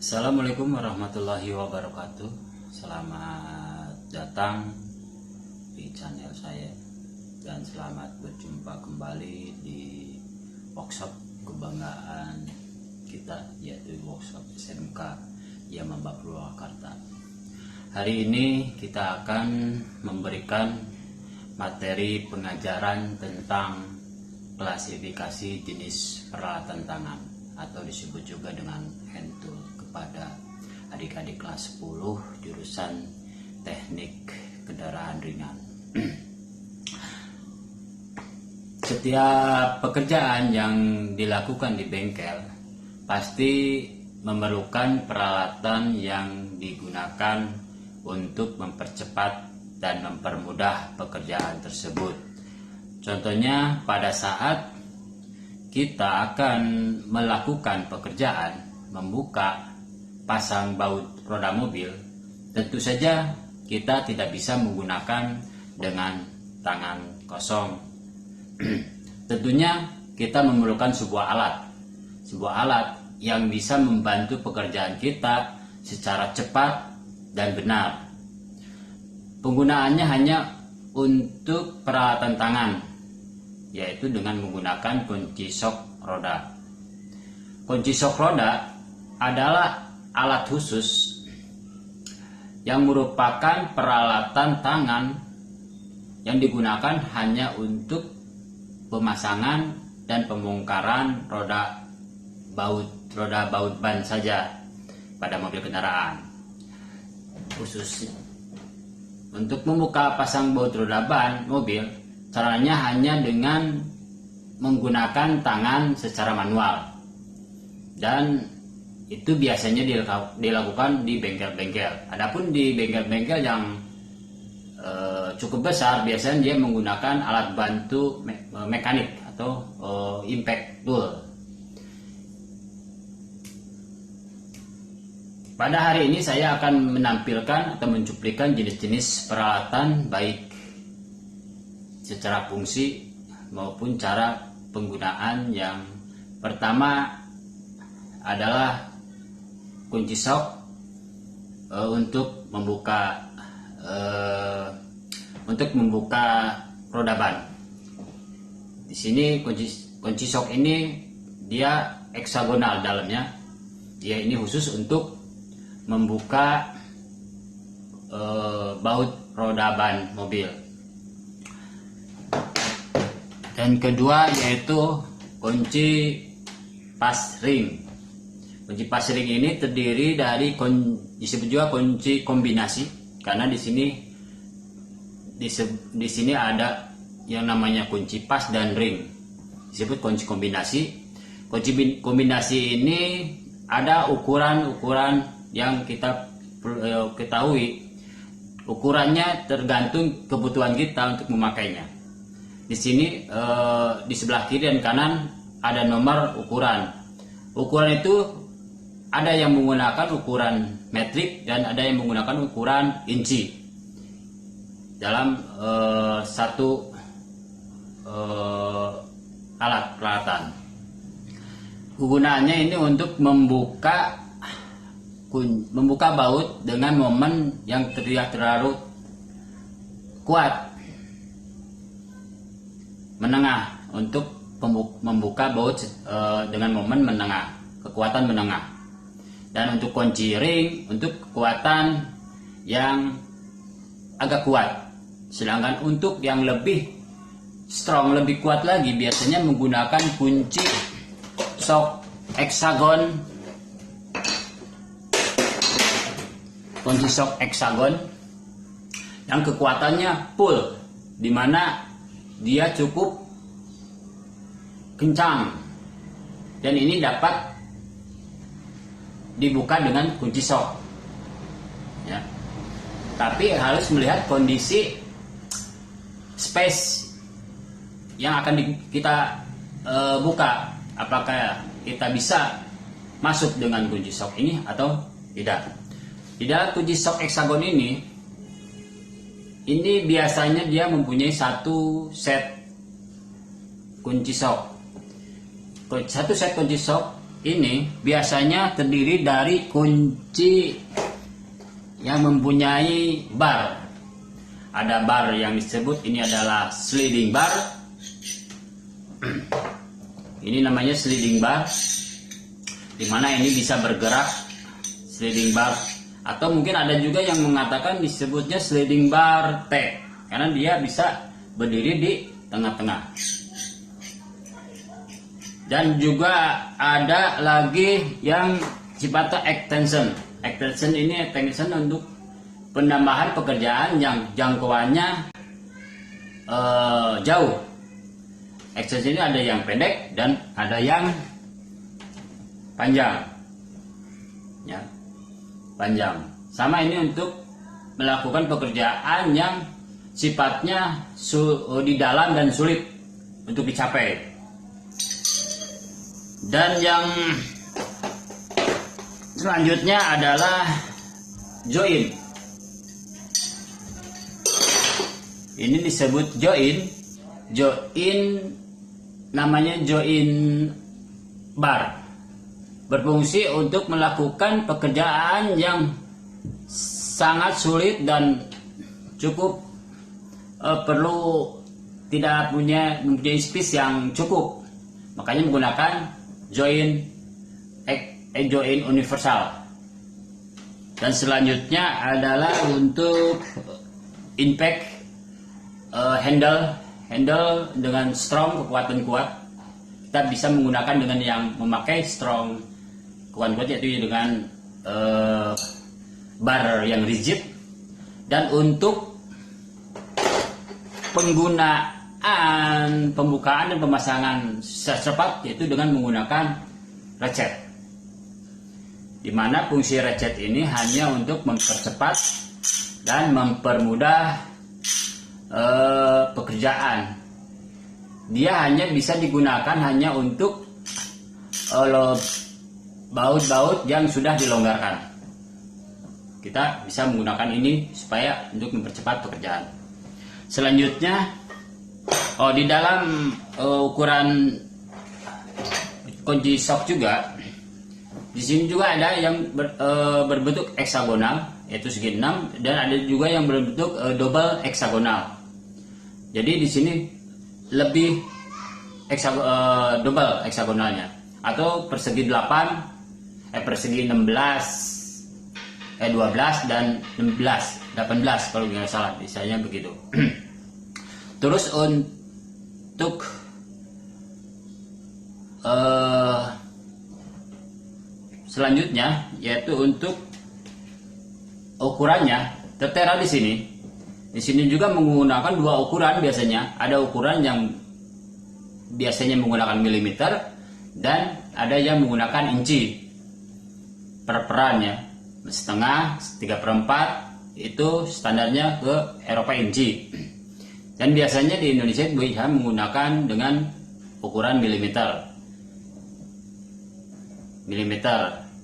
Assalamualaikum warahmatullahi wabarakatuh. Selamat datang di channel saya dan selamat berjumpa kembali di workshop kebanggaan kita, yaitu workshop SMK Yamamba Purwakarta. Hari ini kita akan memberikan materi pengajaran tentang klasifikasi jenis peralatan tangan atau disebut juga dengan hand tool kepada adik-adik kelas 10 jurusan teknik kendaraan ringan. Setiap pekerjaan yang dilakukan di bengkel pasti memerlukan peralatan yang digunakan untuk mempercepat dan mempermudah pekerjaan tersebut. Contohnya pada saat kita akan melakukan pekerjaan membuka pasang baut roda mobil, tentu saja kita tidak bisa menggunakan dengan tangan kosong. Tentunya kita memerlukan sebuah alat yang bisa membantu pekerjaan kita secara cepat dan benar. Penggunaannya hanya untuk peralatan tangan, yaitu dengan menggunakan kunci sok roda. Kunci sok roda adalah alat khusus yang merupakan peralatan tangan yang digunakan hanya untuk pemasangan dan pembongkaran roda baut ban saja pada mobil kendaraan. Khusus untuk membuka pasang baut roda ban mobil, caranya hanya dengan menggunakan tangan secara manual, dan itu biasanya dilakukan di bengkel-bengkel. Adapun di bengkel-bengkel yang cukup besar, biasanya dia menggunakan alat bantu mekanik atau impact tool. Pada hari ini saya akan menampilkan atau mencuplikan jenis-jenis peralatan baik secara fungsi maupun cara penggunaan. Yang pertama adalah kunci sok untuk membuka roda ban. Di sini kunci sok ini dia heksagonal dalamnya. Dia ini khusus untuk membuka baut roda ban mobil. Dan kedua yaitu kunci pas ring. Kunci pas ring ini terdiri dari disebut juga kunci kombinasi, karena di sini ada yang namanya kunci pas dan ring. Disebut kunci kombinasi. Kunci kombinasi ini ada ukuran-ukuran yang kita ketahui. Ukurannya tergantung kebutuhan kita untuk memakainya. Di sini di sebelah kiri dan kanan ada nomor ukuran. Ukuran itu ada yang menggunakan ukuran metrik dan ada yang menggunakan ukuran inci dalam satu alat peralatan. Kegunaannya ini untuk membuka baut dengan momen yang tidak terlalu kuat, menengah, untuk membuka baut dengan momen menengah, kekuatan menengah. Dan untuk kunci ring untuk kekuatan yang agak kuat. Sedangkan untuk yang lebih strong, lebih kuat lagi, biasanya menggunakan kunci sok heksagon. Kunci sok heksagon yang kekuatannya full, dimana dia cukup kencang, dan ini dapat dibuka dengan kunci sok ya. Tapi harus melihat kondisi space yang akan kita buka, apakah kita bisa masuk dengan kunci sok ini atau tidak. Di dalam kunci sok heksagon ini biasanya dia mempunyai satu set kunci sok. Satu set kunci sok ini biasanya terdiri dari kunci yang mempunyai bar. Ada bar yang disebut ini adalah sliding bar. Ini namanya sliding bar, dimana ini bisa bergerak sliding bar, atau mungkin ada juga yang mengatakan disebutnya sliding bar T karena dia bisa berdiri di tengah-tengah. Dan juga ada lagi yang sifatnya extension. Extension ini extension untuk penambahan pekerjaan yang jangkauannya jauh. Extension ini ada yang pendek dan ada yang panjang. Ya, panjang. Sama ini untuk melakukan pekerjaan yang sifatnya di dalam dan sulit untuk dicapai. Dan yang selanjutnya adalah join. Ini disebut join. Join namanya join bar. Berfungsi untuk melakukan pekerjaan yang sangat sulit dan cukup perlu tidak mempunyai space yang cukup. Makanya menggunakan join universal. Dan selanjutnya adalah untuk impact handle dengan strong, kekuatan kuat. Kita bisa menggunakan dengan yang memakai strong, kekuatan kuat, yaitu dengan bar yang rigid. Dan untuk pembukaan dan pemasangan cepat, yaitu dengan menggunakan ratchet, di mana fungsi ratchet ini hanya untuk mempercepat dan mempermudah pekerjaan. Dia hanya bisa digunakan hanya untuk baut-baut yang sudah dilonggarkan. Kita bisa menggunakan ini supaya untuk mempercepat pekerjaan. Selanjutnya, di dalam ukuran kunci shock juga, di sini juga ada yang berbentuk heksagonal, yaitu segi 6, dan ada juga yang berbentuk double heksagonal. Jadi di sini lebih double heksagonalnya, atau persegi 8, persegi 12 dan 18 kalau nggak salah, misalnya begitu. Terus untuk selanjutnya, yaitu untuk ukurannya tertera di sini. Di sini juga menggunakan dua ukuran biasanya. Ada ukuran yang biasanya menggunakan milimeter dan ada yang menggunakan inci per perannya. Setengah, 3/4 itu standarnya ke Eropa inci. Dan biasanya di Indonesia bisa menggunakan dengan ukuran milimeter.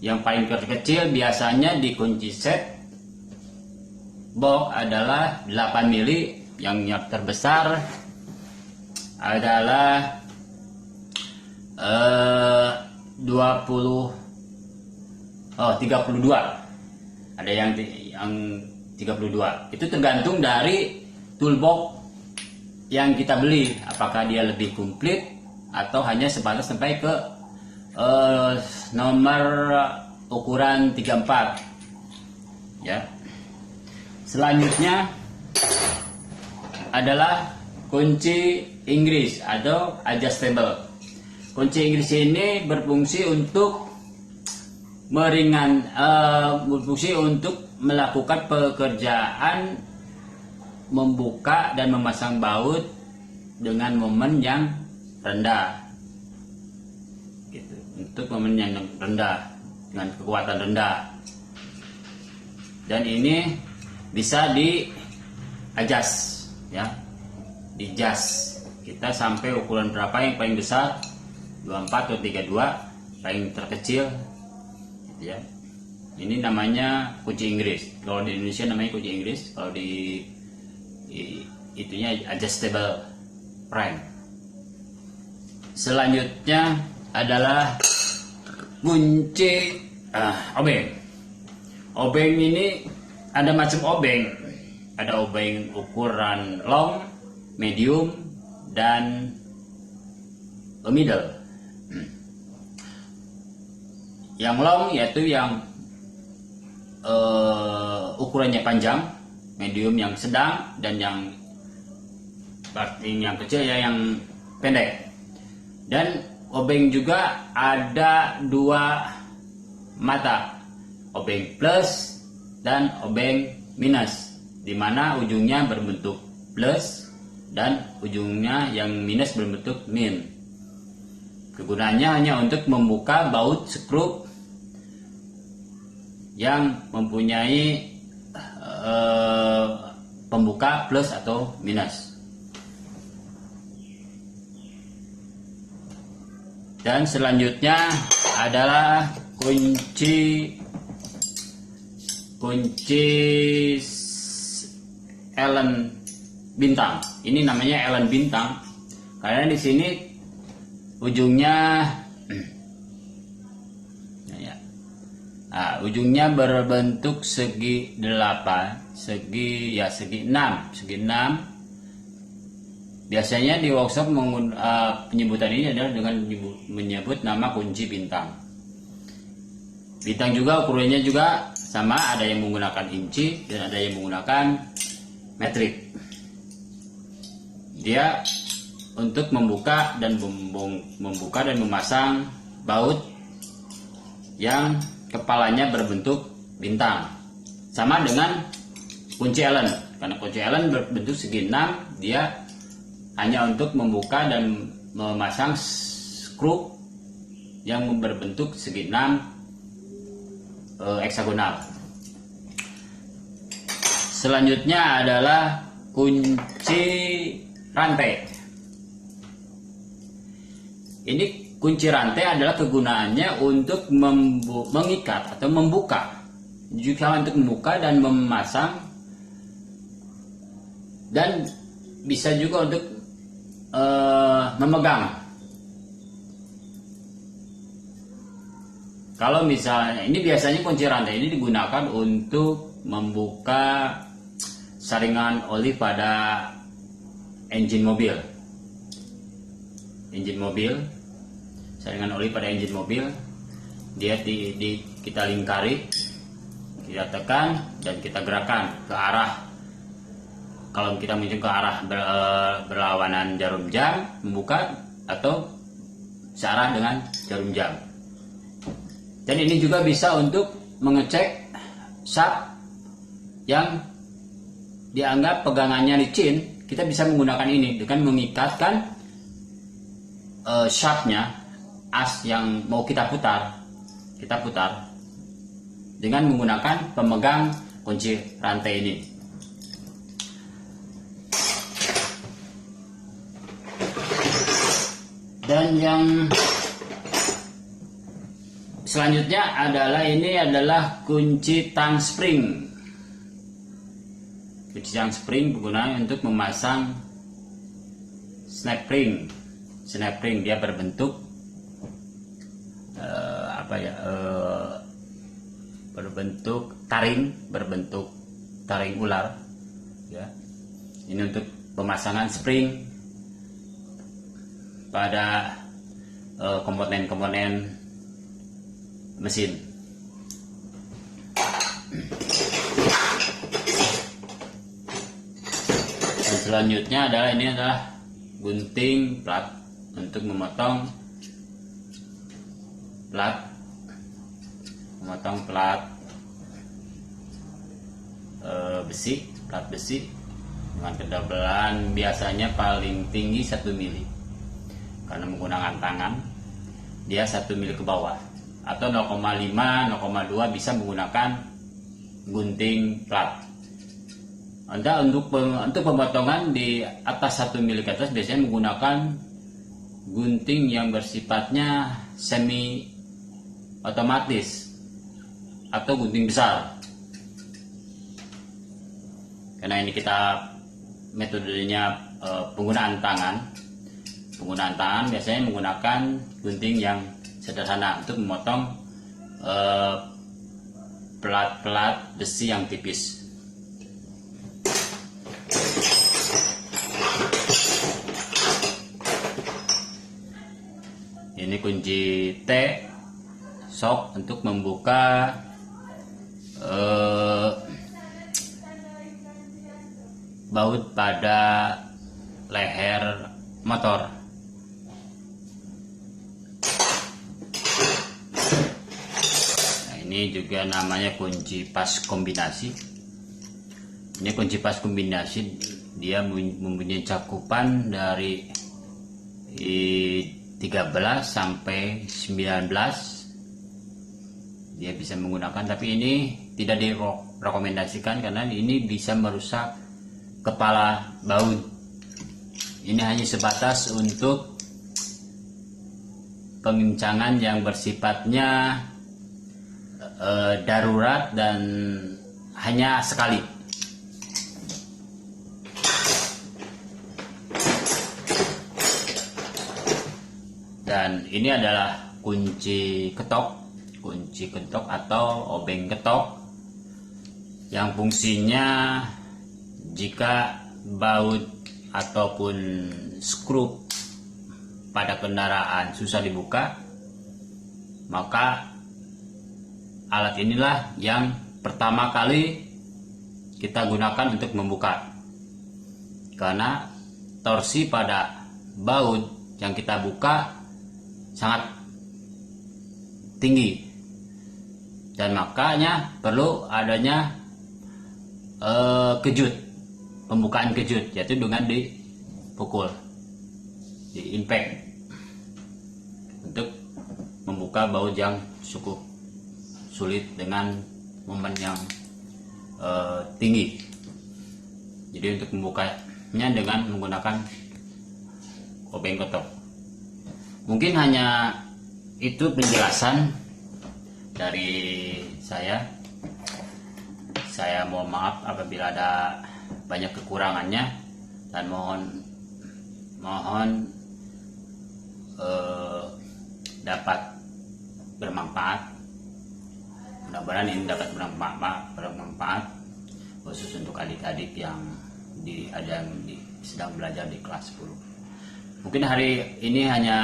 Yang paling kecil biasanya di kunci set box adalah 8 mili. Yang terbesar adalah 32. Ada yang 32. Itu tergantung dari toolbox yang kita beli, apakah dia lebih komplit atau hanya sebatas sampai ke nomor ukuran 34. Ya. Selanjutnya adalah kunci Inggris atau adjustable. Kunci Inggris ini berfungsi untuk berfungsi untuk melakukan pekerjaan membuka dan memasang baut dengan momen yang rendah. Gitu. Untuk momen yang rendah dengan kekuatan rendah. Dan ini bisa di adjust, ya, di adjust. Kita sampai ukuran berapa yang paling besar, 24 atau 32, paling terkecil, gitu ya. Ini namanya kunci Inggris. Kalau di Indonesia namanya kunci Inggris, kalau di itunya adjustable prime. Selanjutnya adalah kunci obeng. Obeng ini ada macam obeng. Ada obeng ukuran long, medium, dan middle. Yang long yaitu yang ukurannya panjang, medium yang sedang, dan yang kecil ya yang pendek. Dan obeng juga ada dua mata, obeng plus dan obeng minus, di mana ujungnya berbentuk plus dan ujungnya yang minus berbentuk min. Kegunaannya hanya untuk membuka baut skrup yang mempunyai pembuka plus atau minus. Dan selanjutnya adalah kunci Allen bintang. Ini namanya Allen bintang karena di sini ujungnya ujungnya berbentuk segi 8, segi 6. Biasanya di workshop penyebutan ini adalah dengan menyebut nama kunci bintang. Bintang juga ukurannya juga sama, ada yang menggunakan inci dan ada yang menggunakan metrik. Dia untuk membuka dan memasang baut yang kepalanya berbentuk bintang. Sama dengan kunci Allen. Karena kunci Allen berbentuk segi 6, dia hanya untuk membuka dan memasang skrup yang berbentuk segi 6 heksagonal. Selanjutnya adalah kunci rantai. Ini kunci rantai adalah kegunaannya untuk mengikat atau membuka. Juga untuk membuka dan memasang, dan bisa juga untuk memegang. Kalau misalnya ini biasanya kunci rantai ini digunakan untuk membuka saringan oli pada engine mobil. Saringan oli pada engine mobil, dia kita lingkari, kita tekan dan kita gerakan ke arah. Kalau kita menuju ke arah berlawanan jarum jam, membuka, atau searah dengan jarum jam. Dan ini juga bisa untuk mengecek shaft yang dianggap pegangannya licin. Kita bisa menggunakan ini dengan mengikatkan shaftnya, as yang mau kita putar dengan menggunakan pemegang kunci rantai ini. Dan yang selanjutnya adalah kunci tang spring. Kunci tang spring digunakan untuk memasang snap ring. Dia berbentuk berbentuk taring ular. Ya. Ini untuk pemasangan spring pada komponen-komponen mesin. Dan selanjutnya adalah gunting plat untuk memotong plat besi dengan ketebalan biasanya paling tinggi 1 mili. Karena menggunakan tangan, dia 1 mili ke bawah, atau 0,5-0,2 bisa menggunakan gunting plat. Anda untuk pemotongan di atas 1 mili ke atas biasanya menggunakan gunting yang bersifatnya semi otomatis atau gunting besar. Karena ini kita metodenya penggunaan tangan biasanya menggunakan gunting yang sederhana untuk memotong pelat-pelat besi yang tipis. Ini kunci T shock untuk membuka baut pada leher motor. Nah, ini juga namanya kunci pas kombinasi. Ini kunci pas kombinasi, dia mempunyai cakupan dari 13 sampai 19. Dia bisa menggunakan, tapi ini tidak direkomendasikan karena ini bisa merusak kepala baut. Ini hanya sebatas untuk pengencangan yang bersifatnya darurat dan hanya sekali. Dan ini adalah kunci ketok atau obeng ketok yang fungsinya jika baut ataupun skrup pada kendaraan susah dibuka, maka alat inilah yang pertama kali kita gunakan untuk membuka, karena torsi pada baut yang kita buka sangat tinggi, dan makanya perlu adanya pembukaan kejut, yaitu dengan dipukul, di impact, untuk membuka baut yang cukup sulit dengan momen yang tinggi. Jadi untuk membukanya dengan menggunakan obeng ketok. Mungkin hanya itu penjelasan dari saya. Saya mohon maaf apabila ada banyak kekurangannya, dan mohon dapat bermanfaat. Mudah-mudahan ini dapat bermanfaat khusus untuk adik-adik yang sedang belajar di kelas 10. Mungkin hari ini hanya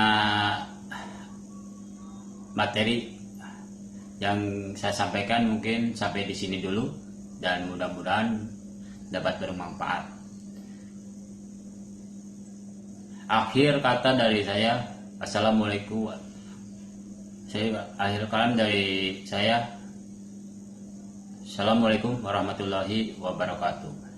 materi yang saya sampaikan, mungkin sampai di sini dulu, dan mudah-mudahan dapat bermanfaat. Akhir kata dari saya, assalamualaikum. Akhir kalam dari saya, assalamualaikum warahmatullahi wabarakatuh.